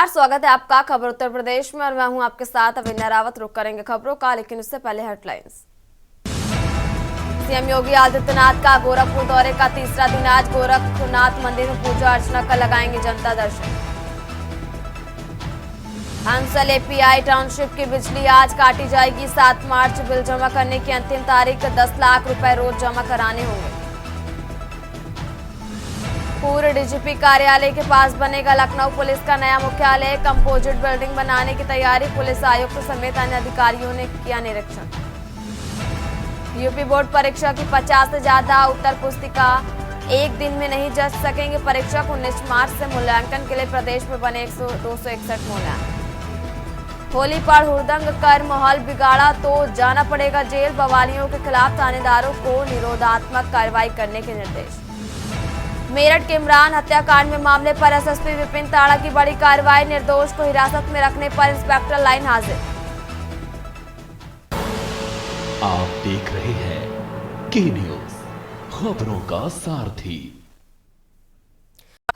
स्वागत है आपका खबर उत्तर प्रदेश में और मैं हूं आपके साथ अविन्या रावत। रुक करेंगे खबरों का, लेकिन उससे पहले हेडलाइंस। सीएम योगी आदित्यनाथ का गोरखपुर दौरे का तीसरा दिन आज गोरखनाथ मंदिर में पूजा अर्चना कर लगाएंगे जनता दर्शन। हंसल एपीआई टाउनशिप की बिजली आज काटी जाएगी। 7 मार्च बिल जमा करने की अंतिम तारीख। 10 लाख रुपए रोज जमा कराने होंगे। पूर्व डीजीपी कार्यालय के पास बनेगा लखनऊ पुलिस का नया मुख्यालय। कंपोजिट बिल्डिंग बनाने की तैयारी। पुलिस आयुक्त समेत अन्य अधिकारियों ने किया निरीक्षण। यूपी बोर्ड परीक्षा की 50 से ज्यादा उत्तर पुस्तिका एक दिन में नहीं जच सकेंगे परीक्षक। 19 मार्च से मूल्यांकन के लिए प्रदेश में बने 261 मूल्यांकन। होली पर हुड़दंग कर माहौल बिगाड़ा तो जाना पड़ेगा जेल। बवालियों के खिलाफ थानेदारों को निरोधात्मक कार्रवाई करने के निर्देश। मेरठ के इमरान हत्याकांड में मामले पर एसएसपी विपिन ताड़ा की बड़ी कार्रवाई। निर्दोष को हिरासत में रखने पर इंस्पेक्टर लाइन हाजिर। आप देख रहे हैं के न्यूज, खबरों का सारथी।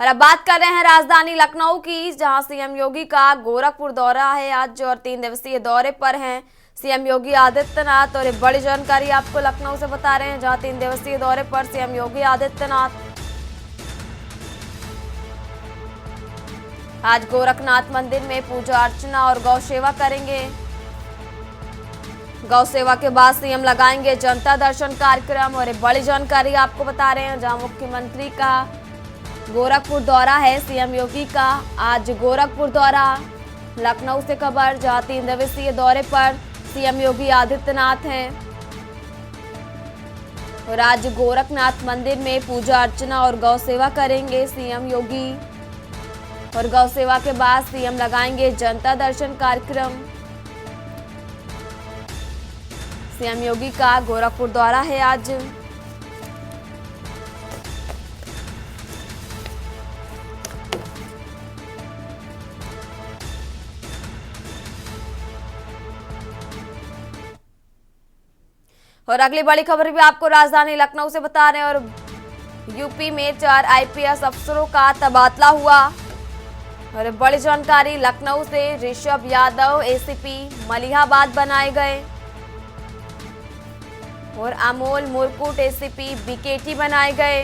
और अब बात कर रहे हैं राजधानी लखनऊ की, जहां सीएम योगी का गोरखपुर दौरा है आज और 3 दिवसीय दौरे पर हैं सीएम योगी आदित्यनाथ। और एक बड़ी जानकारी आपको लखनऊ से बता रहे हैं, जहां 3 दिवसीय दौरे पर सीएम योगी आदित्यनाथ आज गोरखनाथ मंदिर में पूजा अर्चना और गौ सेवा करेंगे। गौ सेवा के बाद सीएम लगाएंगे जनता दर्शन कार्यक्रम। और एक बड़ी जानकारी आपको बता रहे हैं, जहां मुख्यमंत्री का गोरखपुर दौरा है सीएम योगी का आज गोरखपुर दौरा। लखनऊ से खबर, जहां 3 दिवसीय दौरे पर सीएम योगी आदित्यनाथ हैं और आज गोरखनाथ मंदिर में पूजा अर्चना और गौ सेवा करेंगे सीएम योगी। और गौ सेवा के बाद सीएम लगाएंगे जनता दर्शन कार्यक्रम। सीएम योगी का गोरखपुर दौरा है आज। और अगली बड़ी खबर भी आपको राजधानी लखनऊ से बता रहे हैं। और यूपी में 4 आईपीएस अफसरों का तबादला हुआ। और बड़ी जानकारी लखनऊ से, ऋषभ यादव एसीपी मलिहाबाद बनाए गए और अमोल मुरकुट एसीपी बीकेटी बनाए गए।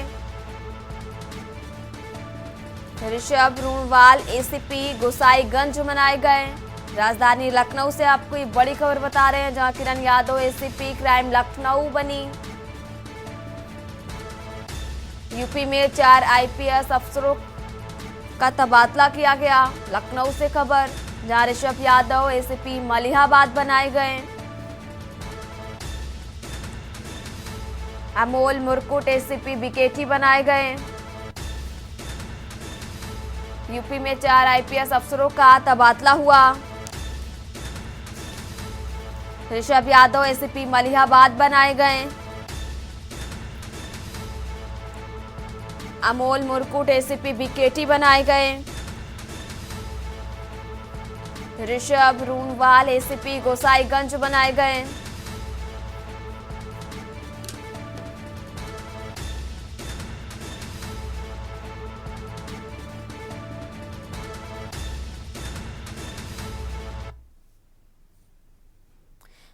ऋषभ रूणवाल एसीपी गोसाईगंज बनाए गए। राजधानी लखनऊ से आपको ये बड़ी खबर बता रहे हैं, जहां किरण यादव एसीपी क्राइम लखनऊ बनी। यूपी में 4 आईपीएस अफसरों का तबादला किया गया। लखनऊ से खबर, जहां ऋषभ यादव एसीपी मलिहाबाद बनाए गए। अमोल मुरकुट एसीपी बीकेटी बनाए गए। यूपी में 4 आईपीएस अफसरों का तबादला हुआ। ऋषभ यादव एसीपी मलिहाबाद बनाए गए। अमोल मुरकुट एसीपी बीकेटी बनाए गए। ऋषभ रूणवाल एसीपी गोसाईगंज बनाए गए।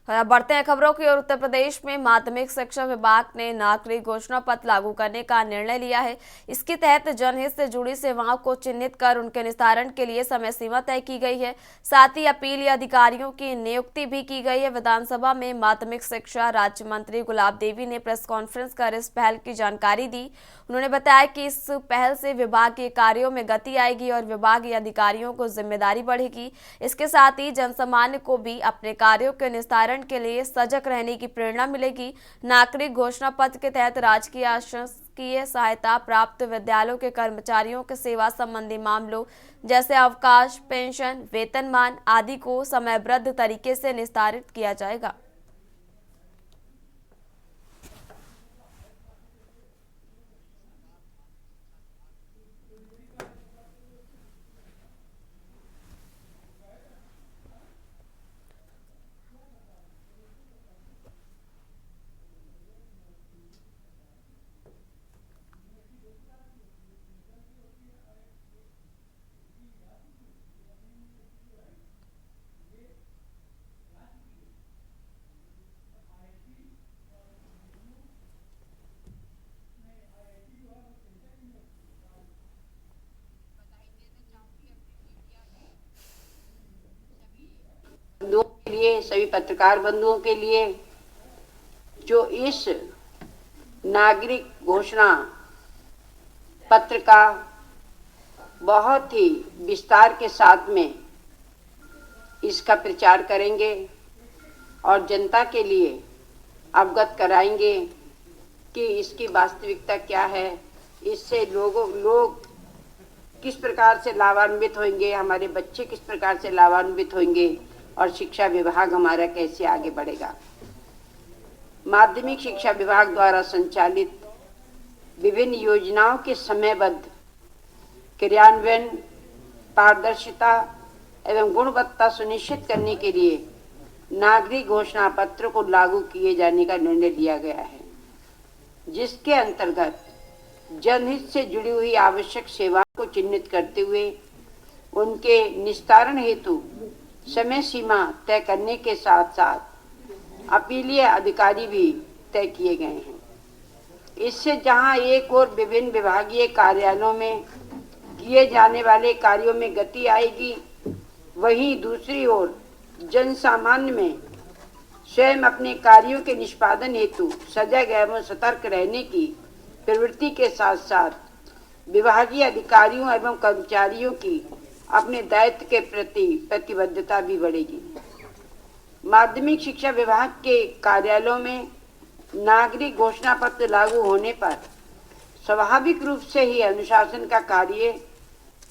और अब बढ़ते हैं खबरों की ओर। उत्तर प्रदेश में माध्यमिक शिक्षा विभाग ने नागरिक घोषणा पत्र लागू करने का निर्णय लिया है। इसके तहत जनहित से जुड़ी सेवाओं को चिन्हित कर उनके निस्तारण के लिए समय सीमा तय की गई है। साथ ही अपील अधिकारियों की नियुक्ति भी की गई है। विधानसभा में माध्यमिक शिक्षा राज्य मंत्री गुलाब देवी ने प्रेस कॉन्फ्रेंस कर इस पहल की जानकारी दी। उन्होंने बताया कि इस पहल से विभाग के कार्यों में गति आएगी और विभागीय अधिकारियों को जिम्मेदारी बढ़ेगी। इसके साथ ही जनसामान्य को भी अपने कार्यों के निस्तारण के लिए सजग रहने की प्रेरणा मिलेगी। नागरिक घोषणा पत्र के तहत राजकीय शासकीय सहायता प्राप्त विद्यालयों के कर्मचारियों के सेवा संबंधी मामलों जैसे अवकाश, पेंशन, वेतनमान आदि को समयबद्ध तरीके से निस्तारित किया जाएगा। बंधुओं के लिए, सभी पत्रकार बंधुओं के लिए जो इस नागरिक घोषणा पत्र का बहुत ही विस्तार के साथ में इसका प्रचार करेंगे और जनता के लिए अवगत कराएंगे कि इसकी वास्तविकता क्या है, इससे लोग किस प्रकार से लाभान्वित होंगे, हमारे बच्चे किस प्रकार से लाभान्वित होंगे और शिक्षा विभाग हमारा कैसे आगे बढ़ेगा। माध्यमिक शिक्षा विभाग द्वारा संचालित विभिन्न योजनाओं के समयबद्ध क्रियान्वयन, पारदर्शिता एवं गुणवत्ता सुनिश्चित करने के लिए नागरिक घोषणा पत्र को लागू किए जाने का निर्णय लिया गया है, जिसके अंतर्गत जनहित से जुड़ी हुई आवश्यक सेवाओं को चिन्हित करते हुए उनके निस्तारण हेतु समय सीमा तय करने के साथ साथ अपीलीय अधिकारी भी तय किए गए हैं। इससे जहां एक ओर विभिन्न विभागीय कार्यालयों में किए जाने वाले कार्यों में गति आएगी, वहीं दूसरी ओर जन सामान्य में स्वयं अपने कार्यों के निष्पादन हेतु सजग एवं सतर्क रहने की प्रवृत्ति के साथ साथ विभागीय अधिकारियों एवं कर्मचारियों की अपने दायित्व के प्रति प्रतिबद्धता भी बढ़ेगी। माध्यमिक शिक्षा विभाग के कार्यालयों में नागरिक घोषणा पत्र लागू होने पर स्वाभाविक रूप से ही अनुशासन का कार्य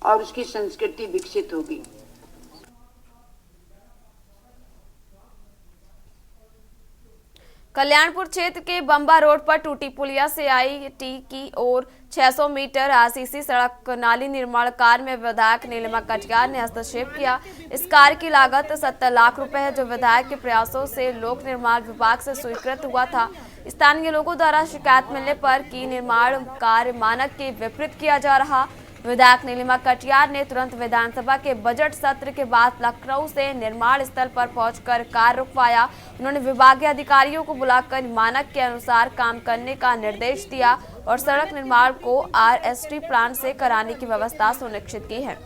और उसकी संस्कृति विकसित होगी। कल्याणपुर क्षेत्र के बम्बा रोड पर टूटी पुलिया से आईटी की ओर 600 मीटर आरसीसी सड़क नाली निर्माण कार्य में विधायक नीलिमा कटियार ने हस्तक्षेप किया। इस कार्य की लागत 70 लाख रुपए है, जो विधायक के प्रयासों से लोक निर्माण विभाग से स्वीकृत हुआ था। स्थानीय लोगों द्वारा शिकायत मिलने पर कि निर्माण कार्य मानक के विपरीत किया जा रहा। विधायक नीलिमा कटियार ने तुरंत विधानसभा के बजट सत्र के बाद लखनऊ से निर्माण स्थल पर पहुंचकर कार्य रुकवाया। उन्होंने विभागीय अधिकारियों को बुलाकर मानक के अनुसार काम करने का निर्देश दिया और सड़क निर्माण को आरएसटी प्लान से कराने की व्यवस्था सुनिश्चित की है।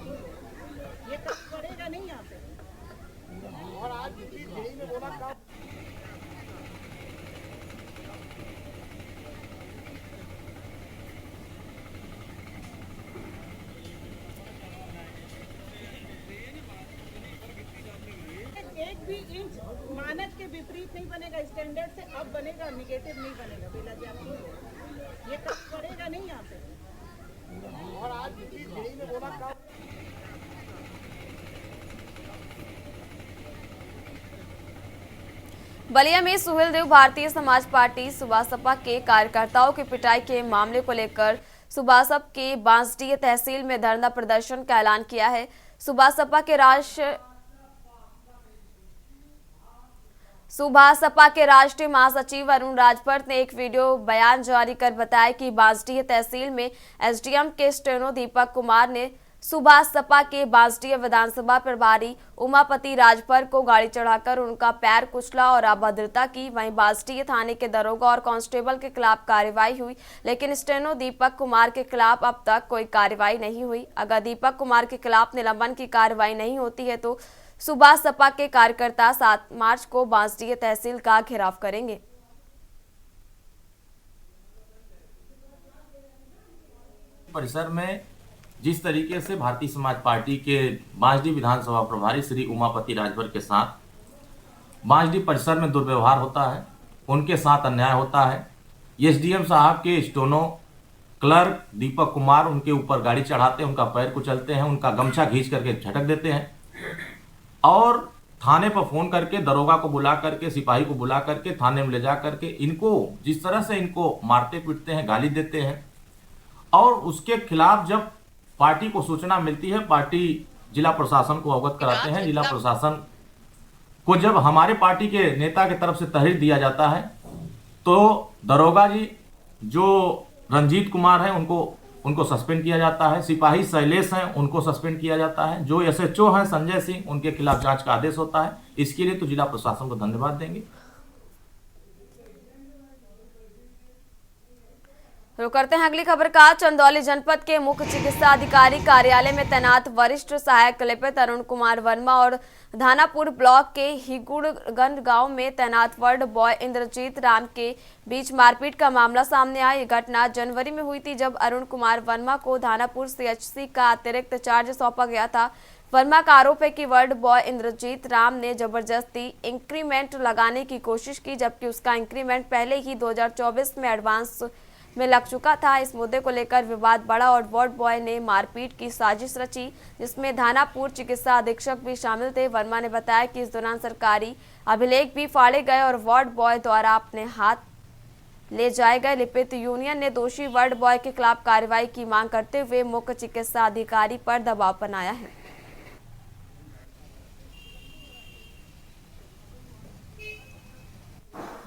एक भी इंच मानक के विपरीत नहीं बनेगा, स्टैंडर्ड से अब बनेगा, निगेटिव नहीं बनेगा। बेला जी आप ये करेगा नहीं यहाँ पे। और आज में बोला बलिया में सुहेल देव भारतीय समाज पार्टी सुबासपा के कार्यकर्ताओं की पिटाई के मामले को लेकर सुबासप के बांसडीह तहसील में धरना प्रदर्शन का ऐलान किया है। सुबासपा के राष्ट्रीय महासचिव अरुण राजभर ने एक वीडियो बयान जारी कर बताया कि बांसडीह तहसील में एसडीएम के स्टेनो दीपक कुमार ने सुबासपा के बांसडीह विधानसभा प्रभारी उमापति राजभर को गाड़ी चढ़ाकर उनका पैर कुचला और अभद्रता की। वहीं बांसडीह थाने के दरोगा और कांस्टेबल के खिलाफ कार्रवाई हुई, लेकिन स्टेनो दीपक कुमार के खिलाफ अब तक कोई कार्रवाई नहीं हुई। अगर दीपक कुमार के खिलाफ निलंबन की कार्रवाई नहीं होती है तो सुबासपा के कार्यकर्ता 7 मार्च को बांसडीह तहसील का घेराव करेंगे। परिसर में जिस तरीके से भारतीय समाज पार्टी के बांसडीह विधानसभा प्रभारी श्री उमापति राजभर के साथ बांसडीह परिसर में दुर्व्यवहार होता है, उनके साथ अन्याय होता है। एसडीएम साहब के स्टोनो क्लर्क दीपक कुमार उनके ऊपर गाड़ी चढ़ाते हैं, उनका पैर कुचलते हैं, उनका गमछा खींच करके झटक देते हैं और थाने पर फोन करके दरोगा को बुला करके, सिपाही को बुला करके थाने में ले जा करके इनको जिस तरह से इनको मारते पीटते हैं, गाली देते हैं। और उसके खिलाफ जब पार्टी को सूचना मिलती है, पार्टी जिला प्रशासन को अवगत कराते हैं। जिला प्रशासन को जब हमारे पार्टी के नेता की तरफ से तहरीर दिया जाता है तो दरोगा जी जो रंजीत कुमार हैं उनको सस्पेंड किया जाता है। सिपाही शैलेश हैं, उनको सस्पेंड किया जाता है। जो एसएचओ हैं संजय सिंह, उनके खिलाफ जांच का आदेश होता है। इसके लिए तो जिला प्रशासन को धन्यवाद देंगे। रुक करते हैं अगली खबर का। चंदौली जनपद के मुख्य चिकित्सा अधिकारी कार्यालय में तैनात वरिष्ठ सहायक कलेक्टर अरुण कुमार वर्मा और धानापुर ब्लॉक के हिगुड़गंज गांव में तैनात वार्ड बॉय इंद्रजीत राम के बीच मारपीट का मामला सामने आया। ये घटना जनवरी में हुई थी, जब अरुण कुमार वर्मा को धानापुर CHC का अतिरिक्त चार्ज सौंपा गया था। वर्मा का आरोप है कि वार्ड बॉय इंद्रजीत राम ने जबरदस्ती इंक्रीमेंट लगाने की कोशिश की, जबकि उसका इंक्रीमेंट पहले ही 2024 में एडवांस में लग चुका था। इस मुद्दे को लेकर विवाद बढ़ा और वार्ड बॉय ने मारपीट की साजिश रची, जिसमें धानापुर चिकित्सा अधीक्षक भी शामिल थे। वर्मा ने बताया कि इस दौरान सरकारी अभिलेख भी फाड़े गए और वार्ड बॉय द्वारा अपने हाथ ले जाए गए। लिपित यूनियन ने दोषी वार्ड बॉय के खिलाफ कार्रवाई की मांग करते हुए मुख्य चिकित्सा अधिकारी पर दबाव बनाया है।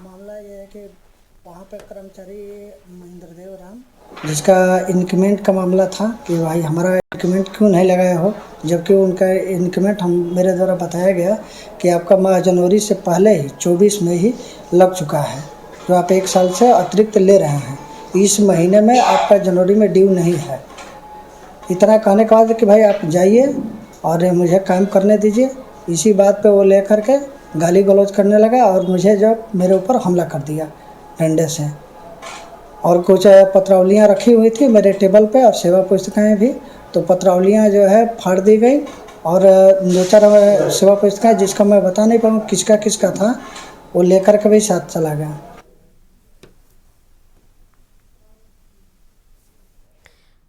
मामला ये है कि वहाँ पे कर्मचारी महेंद्रदेव राम, जिसका इंक्रीमेंट का मामला था कि भाई हमारा इंक्रीमेंट क्यों नहीं लगाया हो, जबकि उनका इंक्रीमेंट मेरे द्वारा बताया गया कि आपका माह जनवरी से पहले ही 24 में ही लग चुका है, जो आप 1 साल से अतिरिक्त ले रहे हैं। इस महीने में आपका जनवरी में ड्यू नहीं है। इतना कहने के बाद कि भाई आप जाइए और मुझे काम करने दीजिए, इसी बात पे वो लेकर के गाली गलौज करने लगा और मुझे जो मेरे ऊपर हमला कर दिया डंडे से। और कुछ पत्रावलियाँ रखी हुई थी मेरे टेबल पे और सेवा पुस्तकें भी, तो पत्रावलियाँ जो है फाड़ दी गई और 2-4 सेवा पुस्तकें, जिसका मैं बता नहीं पाऊँ किसका किसका था, वो लेकर के भी साथ चला गया।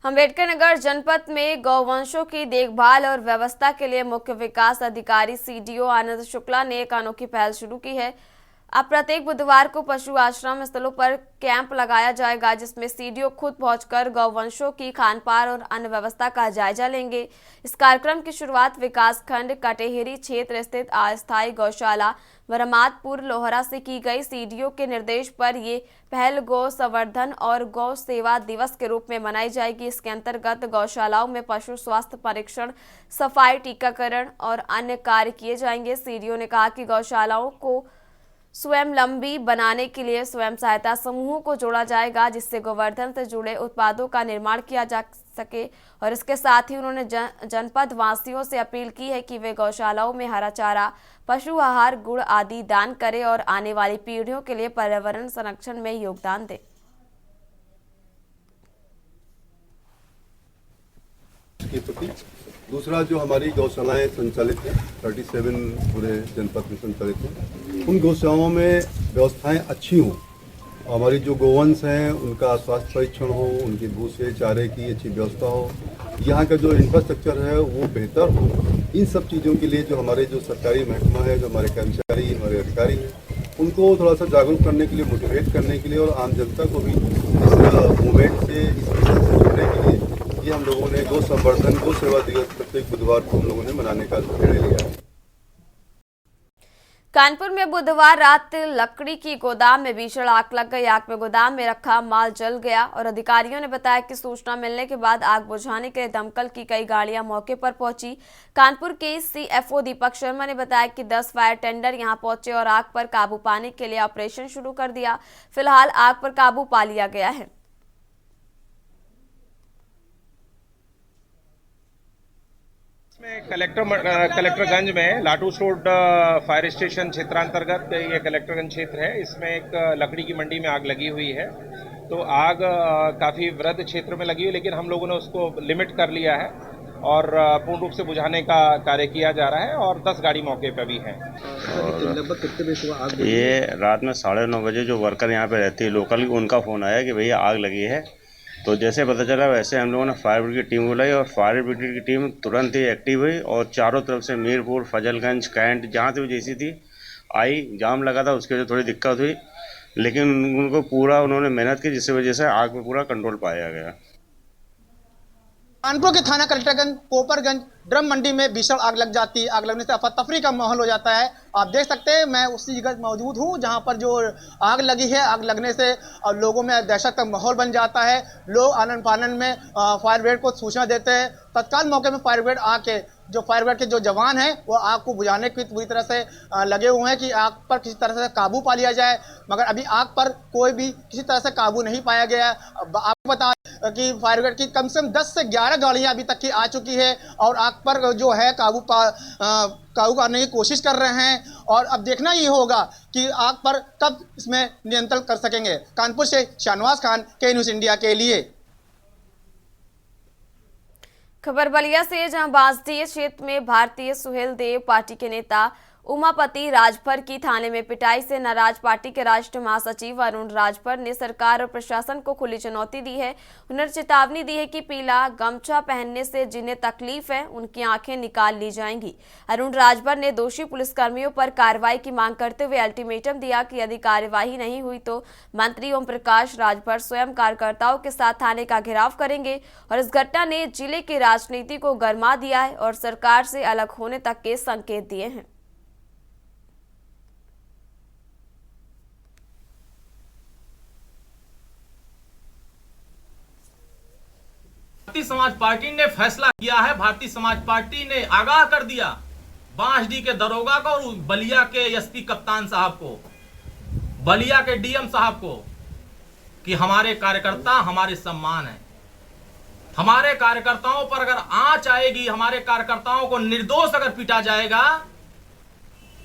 अम्बेडकर नगर जनपद में गौवंशों की देखभाल और व्यवस्था के लिए मुख्य विकास अधिकारी CDO आनंद शुक्ला ने एक अनोखी पहल शुरू की है। अब प्रत्येक बुधवार को पशु आश्रम स्थलों पर कैंप लगाया जाएगा, जिसमें CDO खुद पहुंचकर गौवंशों की खानपान और अन्य व्यवस्था का जायजा लेंगे। इस कार्यक्रम की शुरुआत विकास खंड कटेहरी क्षेत्र स्थित अस्थायी गौशाला बरमादपुर लोहरा से की गई। CDO के निर्देश पर ये पहल गौ संवर्धन और गौ सेवा दिवस के रूप में मनाई जाएगी। इसके अंतर्गत गौशालाओं में पशु स्वास्थ्य परीक्षण, सफाई, टीकाकरण और अन्य कार्य किए जाएंगे। CDO ने कहा कि गौशालाओं को स्वावलंबी बनाने के लिए स्वयं सहायता समूहों को जोड़ा जाएगा, जिससे गोवर्धन से जुड़े उत्पादों का निर्माण किया जा सके। और इसके साथ ही उन्होंने जनपद वासियों से अपील की है कि वे गौशालाओं में हरा चारा, पशु आहार, गुड़ आदि दान करें और आने वाली पीढ़ियों के लिए पर्यावरण संरक्षण में योगदान दें। दूसरा, जो हमारी गौशालाएं संचालित हैं 37 पूरे जनपद में संचालित हैं, उन गौशालाओं में व्यवस्थाएं अच्छी हों, हमारी जो गोवंश हैं उनका स्वास्थ्य परीक्षण हो, उनके भूसे चारे की अच्छी व्यवस्था हो, यहाँ का जो इंफ्रास्ट्रक्चर है वो बेहतर हो। इन सब चीज़ों के लिए जो हमारे जो सरकारी महकमा है, जो हमारे कर्मचारी, हमारे अधिकारी हैं, उनको थोड़ा सा जागरूक करने के लिए, मोटिवेट करने के लिए और आम जनता को भी इस मूवमेंट से, इस मिशन से जुड़ने के लिए ये हम लोगों ने गौ संवर्धन, गौ सेवा दिवस प्रत्येक बुधवार को हम लोगों ने मनाने का निर्णय लिया है। कानपुर में बुधवार रात लकड़ी की गोदाम में भीषण आग लग गई। आग में गोदाम में रखा माल जल गया और अधिकारियों ने बताया कि सूचना मिलने के बाद आग बुझाने के लिए दमकल की कई गाड़ियां मौके पर पहुंची। कानपुर के CFO दीपक शर्मा ने बताया कि 10 फायर टेंडर यहां पहुंचे और आग पर काबू पाने के लिए ऑपरेशन शुरू कर दिया। फिलहाल आग पर काबू पा लिया गया है। कलेक्टरगंज में लाटूस रोड फायर स्टेशन क्षेत्रांतर्गत ये कलेक्टरगंज क्षेत्र है। इसमें एक लकड़ी की मंडी में आग लगी हुई है। तो आग काफ़ी वृहद क्षेत्र में लगी हुई, लेकिन हम लोगों ने उसको लिमिट कर लिया है और पूर्ण रूप से बुझाने का कार्य किया जा रहा है और 10 गाड़ी मौके पर भी है। लगभग कितने बजे सुबह आग? ये रात में 9:30 बजे जो वर्कर यहाँ पे रहती है लोकल, उनका फ़ोन आया कि भैया आग लगी है। तो जैसे पता चला वैसे हम लोगों ने फायर ब्रिगेड की टीम बुलाई और फायर ब्रिगेड की टीम तुरंत ही एक्टिव हुई और चारों तरफ से मीरपुर, फजलगंज, कैंट, जहाँ से भी जैसी थी आई, जाम लगा था, उसकी वजह से थोड़ी दिक्कत हुई, लेकिन उनको पूरा उन्होंने मेहनत की, जिसकी वजह से आग पे पूरा कंट्रोल पाया गया। कानपुर के थाना कलेक्टरगंज, पोपरगंज ड्रम मंडी में भीषण आग लग जाती है। आग लगने से अफरा तफरी का माहौल हो जाता है। आप देख सकते हैं मैं उसी जगह मौजूद हूं जहां पर जो आग लगी है। आग लगने से लोगों में दहशत का माहौल बन जाता है। लोग आनन फानन में फायर ब्रिगेड को सूचना देते हैं। तत्काल मौके में फायर ब्रिगेड आके जो फायर ब्रिगेड के जो जवान हैं वो आग को बुझाने की पूरी तरह से लगे हुए हैं कि आग पर किसी तरह से काबू पा लिया जाए, मगर अभी आग पर कोई भी किसी तरह से काबू नहीं पाया गया। आपको बता कि फायर ब्रिगेड की कम से कम 10 से 11 गाड़ियां अभी तक की आ चुकी है और आग पर जो है काबू करने की कोशिश कर रहे हैं, और अब देखना ये होगा कि आग पर कब इसमें नियंत्रण कर सकेंगे। कानपुर से शाहनवाज खान, के न्यूज़ इंडिया के लिए। खबर बलिया से, जहां बांसडीह क्षेत्र में भारतीय सुहेल देव पार्टी के नेता उमापति राजभर की थाने में पिटाई से नाराज पार्टी के राष्ट्रीय महासचिव अरुण राजभर ने सरकार और प्रशासन को खुली चुनौती दी है। उन्होंने चेतावनी दी है कि पीला गमछा पहनने से जिन्हें तकलीफ है उनकी आंखें निकाल ली जाएंगी। अरुण राजभर ने दोषी पुलिसकर्मियों पर कार्रवाई की मांग करते हुए अल्टीमेटम दिया कि यदि कार्यवाही नहीं हुई तो मंत्री ओम प्रकाश राजभर स्वयं कार्यकर्ताओं के साथ थाने का घेराव करेंगे। और इस घटना ने जिले की राजनीति को गरमा दिया है और सरकार से अलग होने तक के संकेत दिए हैं। भारतीय समाज पार्टी ने फैसला किया है, भारतीय समाज पार्टी ने आगाह कर दिया बांसडीह के दरोगा को और बलिया के एसपी कप्तान साहब को, बलिया के डीएम साहब को, कि हमारे कार्यकर्ता हमारे सम्मान है। हमारे कार्यकर्ताओं पर अगर आंच आएगी, हमारे कार्यकर्ताओं को निर्दोष अगर पीटा जाएगा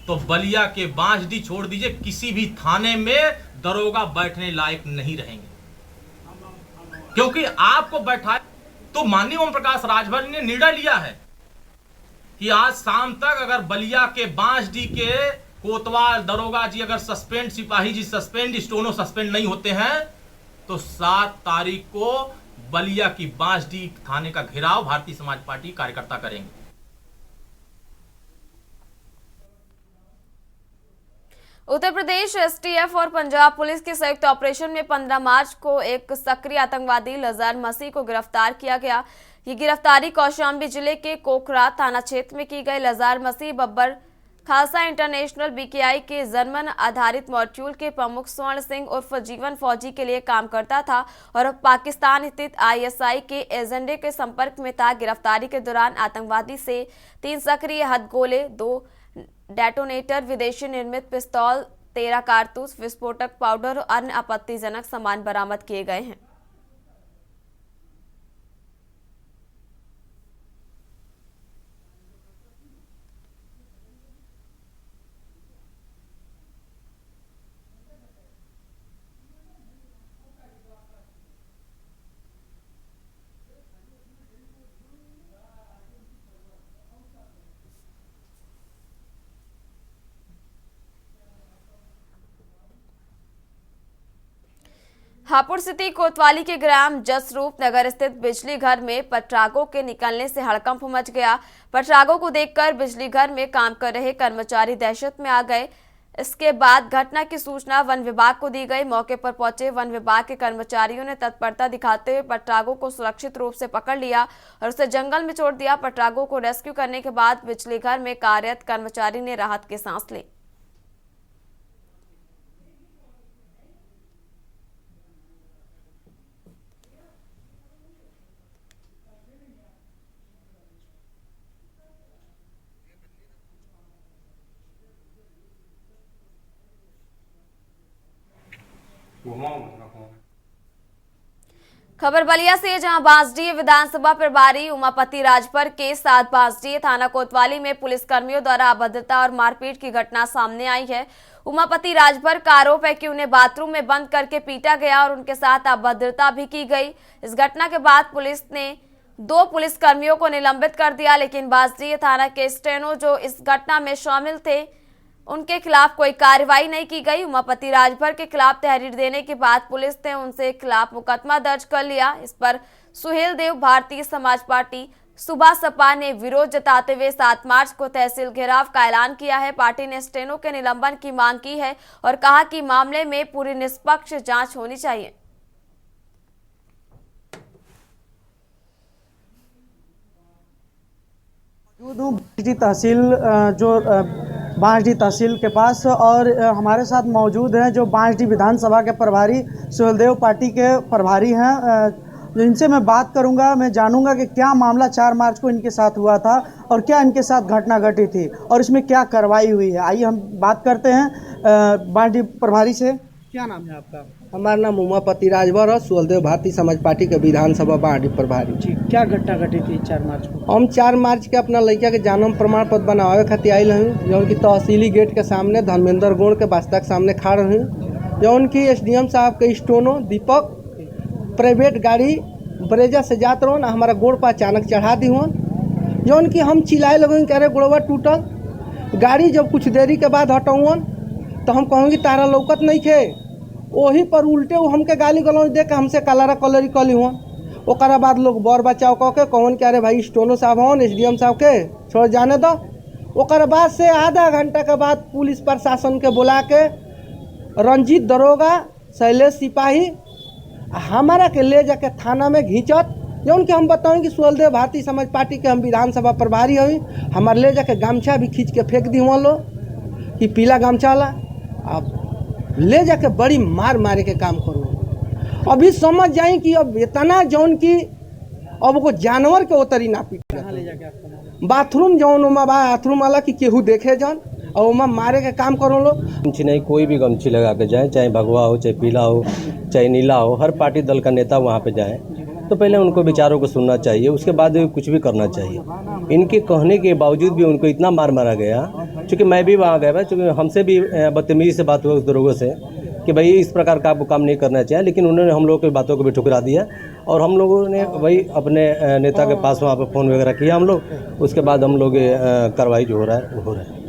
तो बलिया के बांसडीह छोड़ दीजिए, किसी भी थाने में दरोगा बैठने लायक नहीं रहेंगे, क्योंकि आपको बैठा तो माननीय ओम प्रकाश राजभर ने निर्णय लिया है कि आज शाम तक अगर बलिया के बांसडीह के कोतवाल दरोगा जी अगर सस्पेंड, सिपाही जी सस्पेंड, स्टोनो सस्पेंड नहीं होते हैं तो 7 तारीख को बलिया की बांसडीह थाने का घेराव भारतीय समाज पार्टी कार्यकर्ता करेंगे। उत्तर प्रदेश एसटीएफ और पंजाब पुलिस के संयुक्त ऑपरेशन में 15 मार्च को एक सक्रिय आतंकवादी लजार मसीह को गिरफ्तार किया गया। ये गिरफ्तारी कौशाम्बी जिले के कोकरा थाना क्षेत्र में की गई। लजार मसीह बब्बर खालसा इंटरनेशनल बीकेआई के जर्मन आधारित मॉड्यूल के प्रमुख स्वर्ण सिंह उर्फ जीवन फौजी के लिए काम करता था और पाकिस्तान स्थित आईएसआई के एजेंडे के संपर्क में था। गिरफ्तारी के दौरान आतंकवादी से 3 सक्रिय हथगोले, 2 डेटोनेटर, विदेशी निर्मित पिस्तौल, 13 कारतूस, विस्फोटक पाउडर और अन्य आपत्तिजनक सामान बरामद किए गए हैं। हापुड़ स्थित कोतवाली के ग्राम जसरूप नगर स्थित बिजली घर में पटरागों के निकलने से हड़कंप मच गया। पटरागों को देखकर बिजली घर में काम कर रहे कर्मचारी दहशत में आ गए। इसके बाद घटना की सूचना वन विभाग को दी गई। मौके पर पहुंचे वन विभाग के कर्मचारियों ने तत्परता दिखाते हुए पटरागों को सुरक्षित रूप से पकड़ लिया और उसे जंगल में छोड़ दिया। पटरागों को रेस्क्यू करने के बाद बिजली घर में कार्यरत कर्मचारी ने राहत की सांस ली। खबर बलिया से, जहां बांसडीह विधानसभा प्रभारी उमापति राजभर के साथ बांसडीह थाना कोतवाली में पुलिसकर्मियों द्वारा अभद्रता और मारपीट की घटना सामने आई है। उमापति राजभर का आरोप है कि उन्हें बाथरूम में बंद करके पीटा गया और उनके साथ अभद्रता भी की गई। इस घटना के बाद पुलिस ने 2 पुलिसकर्मियों को निलंबित कर दिया, लेकिन बांसडीह थाना के स्टेनो जो इस घटना में शामिल थे उनके खिलाफ कोई कार्रवाई नहीं की गई। उमापति राजभर के खिलाफ तहरीर देने के बाद पुलिस ने उनसे खिलाफ मुकदमा दर्ज कर लिया। इस पर सुहेल देव भारतीय समाज पार्टी सुबह सपा ने विरोध जताते हुए 7 मार्च को तहसील घेराव का ऐलान किया है। पार्टी ने स्टेनो के निलंबन की मांग की है और कहा कि मामले में पूरी निष्पक्ष जांच होनी चाहिए। बांसडीह तहसील के पास और हमारे साथ मौजूद हैं जो बांसडीह विधानसभा के प्रभारी सुहेलदेव पार्टी के प्रभारी हैं जो इनसे मैं बात करूंगा, मैं जानूंगा कि क्या मामला 4 मार्च को इनके साथ हुआ था और क्या इनके साथ घटना घटी थी और इसमें क्या कार्रवाई हुई है। आइए हम बात करते हैं बांडी प्रभारी से। क्या नाम है आपका? हमारा नाम उमापति राजभर है, सुहलदेव भारतीय समाज पार्टी के विधानसभा बांडी प्रभारी। जी, क्या घटना घटी थी 4 मार्च को? हम 4 मार्च के अपना लड़का के जन्म प्रमाण पत्र बनावे खातिर आयल हैं, जौन की तहसीली गेट के सामने धर्मेंद्र गोड़ के बस्ता के सामने खड़ा हैं, जौन की SDM साहब के स्टोनो दीपक प्राइवेट गाड़ी ब्रेजा से जात रहो ना, हमारा गोड़ पर अचानक चढ़ा दी हुआ, जौन की हम चिल्लाए लगे कह रहे गोड़वा टूटल। गाड़ी जब कुछ देरी के बाद हटौन तो हम कहूँगी तारा लौकत नहीं खे, वही पर उल्टे वो हमके गाली गलौज दे के हमसे कलरा कलरी कली हुआ। ओकरा बाद लोग बर बचाव कह के कौन कह रहे भाई स्टोनो साहब होन SDM साहब के छोड़ जाने दो। ओकर बाद से आधा घंटा के बाद पुलिस प्रशासन के बुला के रंजीत दरोगा शैलेश सिपाही हमारा के ले जाके थाना में घींचत, जौन कि हम बताऊँ कि सुहलदेव भारतीय समाज पार्टी के हम विधानसभा प्रभारी हुई, हमारे ले जाके गमछा भी खींच के फेंक दी हुआ लोग कि पीला गमछा ला, अब ले जाके बड़ी मार मारे के काम करो। अभी समझ जाए कि अब इतना जौन की अब वो जानवर के उतरी ना पीटे, बाथरूम जौन उमा बाथरूम वाला कि केहू देखे जौन और उमा मारे के काम करो लो। गमछी नहीं, कोई भी गमछी लगा के जाए, चाहे भगवा हो, चाहे पीला हो, चाहे नीला हो, हर पार्टी दल का नेता वहाँ पे जाए तो पहले उनको विचारों को सुनना चाहिए, उसके बाद कुछ भी करना चाहिए। इनके कहने के बावजूद भी उनको इतना मार मारा गया, चूँकि मैं भी वहाँ गया, चूँकि हमसे भी बदतमीजी से बात हुआ उस दरोगों से कि भाई इस प्रकार का आपको काम नहीं करना चाहिए, लेकिन उन्होंने हम लोगों की बातों को भी ठुकरा दिया और हम लोगों ने वही अपने नेता के पास वहाँ पर फ़ोन वगैरह किया हम लोग, उसके बाद हम लोग कार्रवाई जो हो रहा है वो हो रहा है।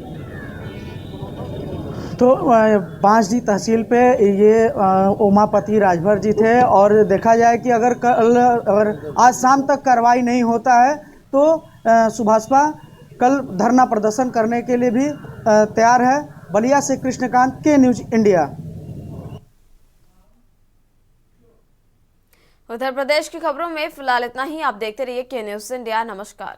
तो बांसडी तहसील पे ये उमापति राजभर जी थे और देखा जाए कि अगर आज शाम तक कार्रवाई नहीं होता है तो सुभाषपा कल धरना प्रदर्शन करने के लिए भी तैयार है। बलिया से कृष्णकांत, के न्यूज इंडिया। उत्तर प्रदेश की खबरों में फिलहाल इतना ही। आप देखते रहिए के न्यूज इंडिया। नमस्कार।